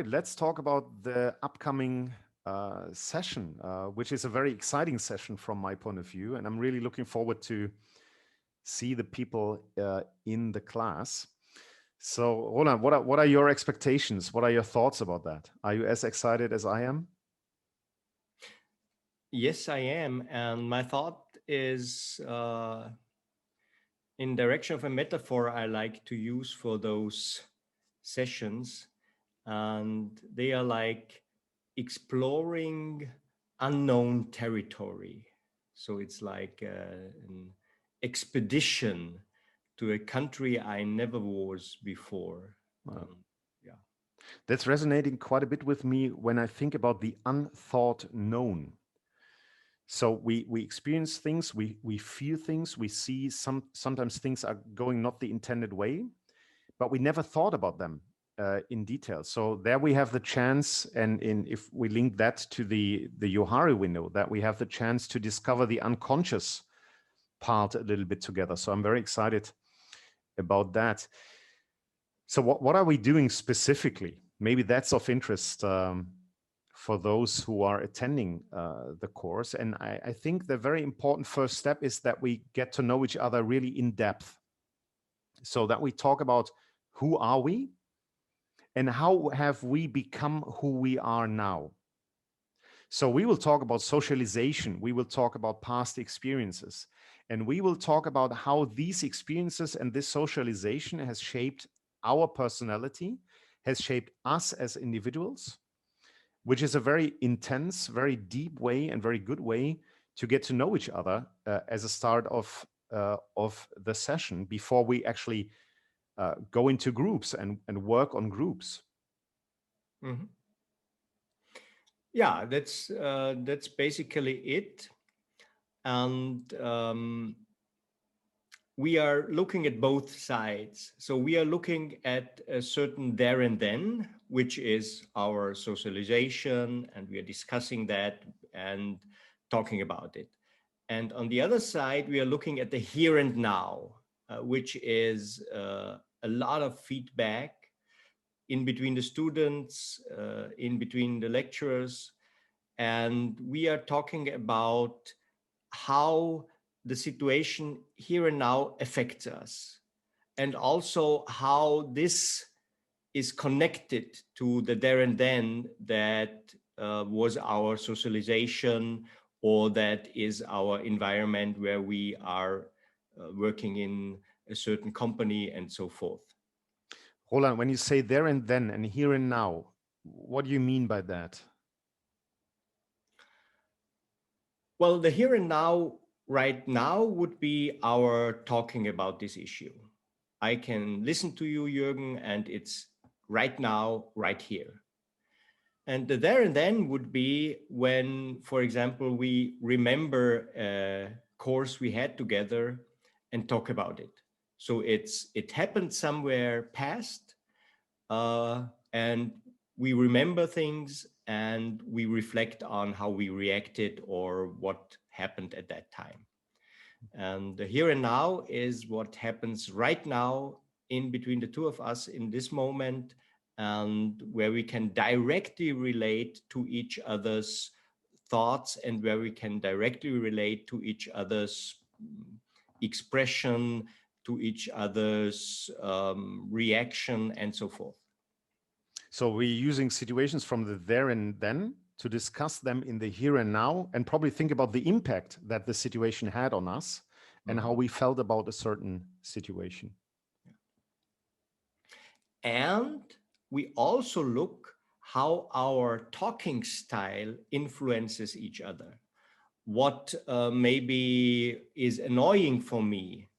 right, let's talk about the upcoming session, which is a very exciting session from my point of view. And I'm really looking forward to see the people in the class. So Roland, what are your expectations? What are your thoughts about that? Are you as excited as I am? Yes, I am. And my thought is in direction of a metaphor I like to use for those sessions. And they are like exploring unknown territory. So it's like an expedition to a country I never was before. Wow. Yeah. That's resonating quite a bit with me when I think about the unthought known. So we experience things, we feel things, we see sometimes things are going not the intended way, but we never thought about them in detail. So there we have the chance, and if we link that to the Johari window, that we have the chance to discover the unconscious part a little bit together. So I'm very excited about that. So what are we doing specifically? Maybe that's of interest for those who are attending the course. And I think the very important first step is that we get to know each other really in depth. So that we talk about who are we and how have we become who we are now. So we will talk about socialization. We will talk about past experiences. And we will talk about how these experiences and this socialization has shaped our personality, has shaped us as individuals, which is a very intense, very deep way and very good way to get to know each other as a start of the session before we actually go into groups and work on groups. Mhm. Yeah, that's basically it. And we are looking at both sides. So we are looking at a certain there and then, which is our socialization, and we are discussing that and talking about it. And on the other side, we are looking at the here and now, which is a lot of feedback in between the students, in between the lecturers. And we are talking about how the situation here and now affects us, and also how this is connected to the there and then that was our socialization, or that is our environment where we are working in a certain company and so forth. Roland, when you say there and then and here and now, what do you mean by that? Well, the here and now, right now, would be our talking about this issue. I can listen to you, Jürgen, and it's right now, right here. And the there and then would be when, for example, we remember a course we had together and talk about it. So it happened somewhere past, and we remember things and we reflect on how we reacted or what happened at that time. And the here and now is what happens right now in between the two of us in this moment, and where we can directly relate to each other's thoughts, and where we can directly relate to each other's expression, to each other's reaction, and so forth. So we're using situations from the there and then to discuss them in the here and now and probably think about the impact that the situation had on us and how Mhm. we felt about a certain situation. And we also look how our talking style influences each other. What maybe is annoying for me,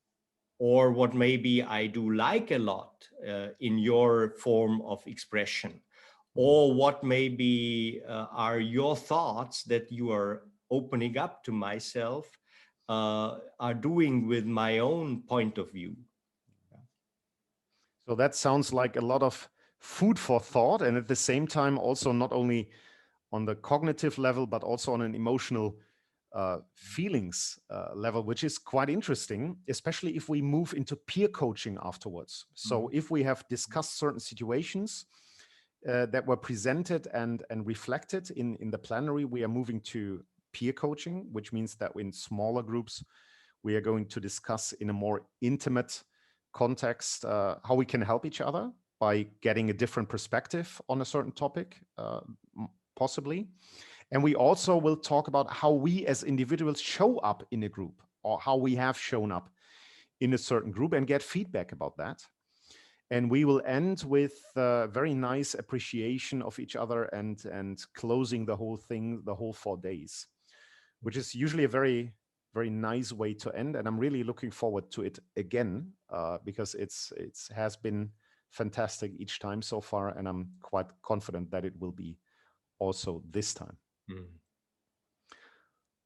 or what maybe I do like a lot in your form of expression, or what maybe are your thoughts that you are opening up to myself, are doing with my own point of view. So that sounds like a lot of food for thought, and at the same time, also not only on the cognitive level, but also on an emotional feelings level, which is quite interesting, especially if we move into peer coaching afterwards. So if we have discussed certain situations that were presented and reflected in the plenary, we are moving to peer coaching, which means that in smaller groups, we are going to discuss in a more intimate context how we can help each other by getting a different perspective on a certain topic, possibly. And we also will talk about how we as individuals show up in a group, or how we have shown up in a certain group, and get feedback about that. And we will end with very nice appreciation of each other and closing the whole thing, the whole 4 days, which is usually a very, very nice way to end. And I'm really looking forward to it again, because it has been fantastic each time so far. And I'm quite confident that it will be also this time.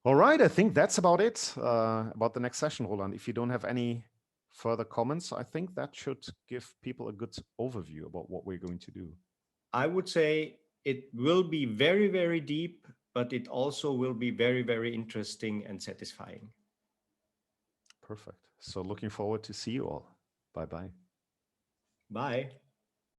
All right, I think that's about it about the next session, Roland. If you don't have any further comments, I think that should give people a good overview about what we're going to do. I would say it will be very, very deep, but it also will be very, very interesting and satisfying. Perfect. So looking forward to see you all. Bye-bye. Bye.